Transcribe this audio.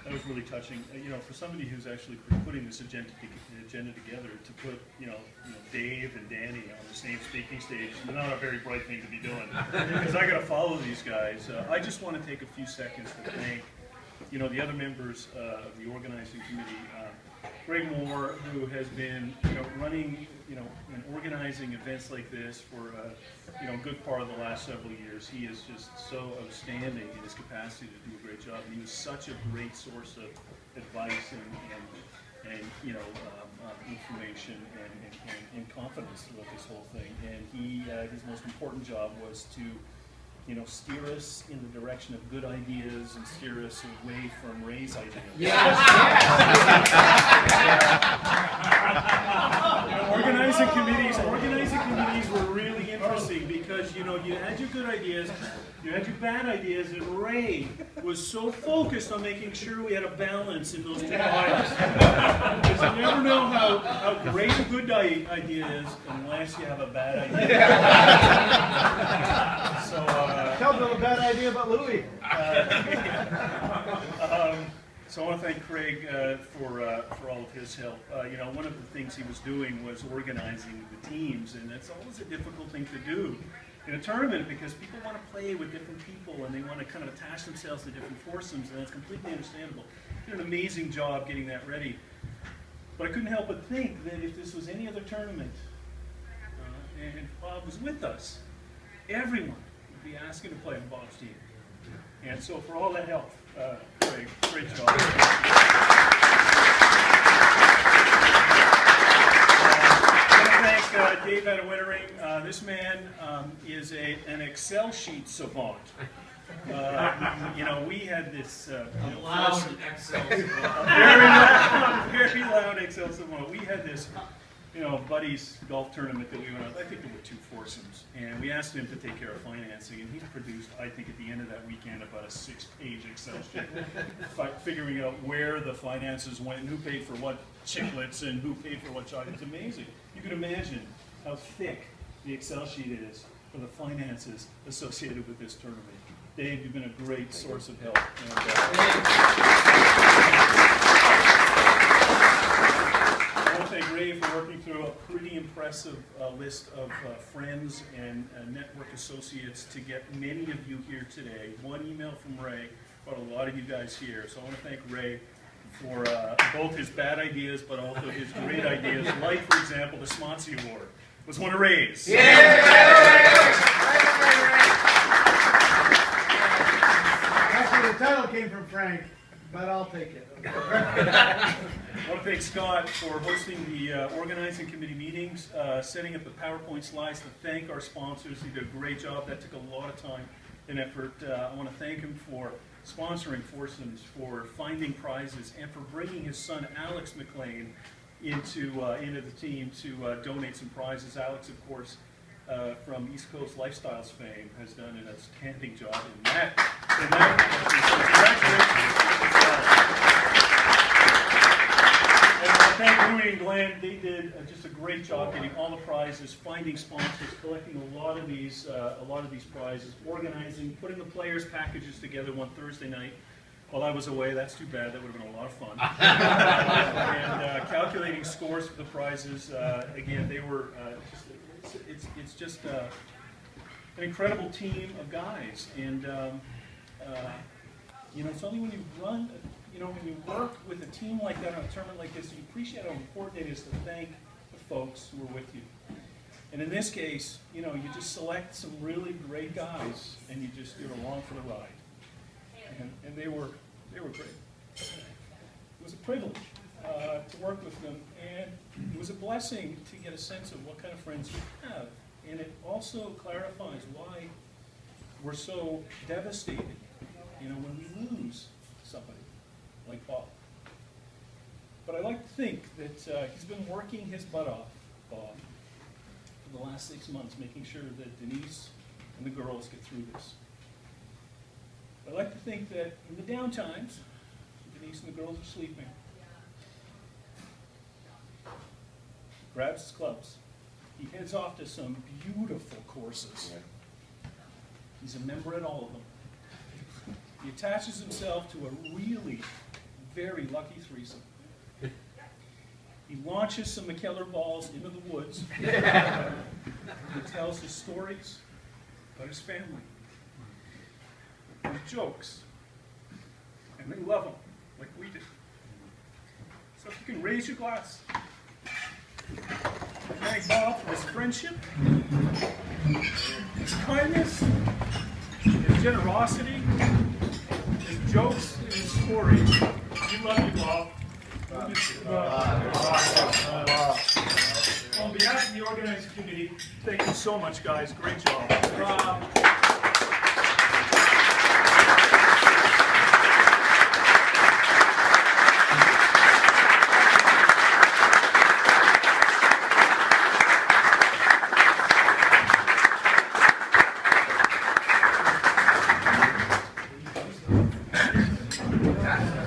That was really touching. You know, for somebody who's actually putting this agenda together, to put Dave and Danny on the same speaking stage, is not a very bright thing to be doing. Because I got to follow these guys. I just want to take a few seconds to thank, the other members of the organizing committee. Greg Moore, who has been, running, and organizing events like this for, a good part of the last several years. He is just so outstanding in his capacity to do a great job. And he was such a great source of advice and information and confidence throughout this whole thing. And his most important job was to, steer us in the direction of good ideas and steer us away from Ray's ideas. Yes. Organizing committees were really interesting because, you had your good ideas, you had your bad ideas, and Ray was so focused on making sure we had a balance in those two items. Because you never know how great a good idea is unless you have a bad idea. So, tell them a bad idea about Louis. So I want to thank Craig for all of his help. One of the things he was doing was organizing the teams, and that's always a difficult thing to do in a tournament because people want to play with different people and they want to kind of attach themselves to different foursomes, and that's completely understandable. He did an amazing job getting that ready. But I couldn't help but think that if this was any other tournament and Bob was with us, everyone would be asking to play on Bob's team. And so for all that help, Craig, great job. I want to thank Dave Adawittering. This man is an Excel sheet savant. We had this loud Excel very loud Excel savant. We had this buddies golf tournament that we went on. I think there were 2 foursomes, and we asked him to take care of financing, and he produced, I think, at the end of that weekend, about a 6-page Excel sheet, figuring out where the finances went, and who paid for what chiclets, and who paid for what chocolate. It's amazing. You can imagine how thick the Excel sheet is for the finances associated with this tournament. Dave, you've been a great source of help. I want to thank Ray for working through a pretty impressive list of friends and network associates to get many of you here today. One email from Ray brought a lot of you guys here. So I want to thank Ray for both his bad ideas but also his great ideas. Like, for example, the Smonsie Award was one of Ray's. Actually, the title came from Frank, but I'll take it. I want to thank Scott for hosting the organizing committee meetings, setting up the PowerPoint slides, to thank our sponsors. He did a great job. That took a lot of time and effort. I want to thank him for sponsoring foursomes, for finding prizes, and for bringing his son Alex McLean into the team to donate some prizes. Alex, of course, from East Coast Lifestyles fame, has done an outstanding job in that. And I thank Louis and Glenn. They did just a great job getting all the prizes, finding sponsors, collecting a lot of these prizes, organizing, putting the players' packages together one Thursday night. While I was away, that's too bad. That would have been a lot of fun. And calculating scores for the prizes. Again, they were it's just an incredible team of guys. And it's only when you run, when you work with a team like that on a tournament like this, you appreciate how important it is to thank the folks who are with you. And in this case, you just select some really great guys, and you're along for the ride. And they were great. It was a privilege to work with them, and it was a blessing to get a sense of what kind of friends you have. And it also clarifies why we're so devastated, when we lose somebody like Bob. But I like to think that he's been working his butt off, Bob, for the last 6 months, making sure that Denise and the girls get through this. I like to think that in the down times, Denise and the girls are sleeping, he grabs his clubs. He heads off to some beautiful courses. He's a member at all of them. He attaches himself to a really very lucky threesome. He launches some McKellar balls into the woods. He tells his stories about his family. His jokes. And they love him, like we do. So if you can raise your glass. Thank Bob for his friendship, his kindness, his generosity, his jokes, and his stories. We love you, Bob. On behalf of the organizing committee, thank you so much, guys. Great job. Yeah.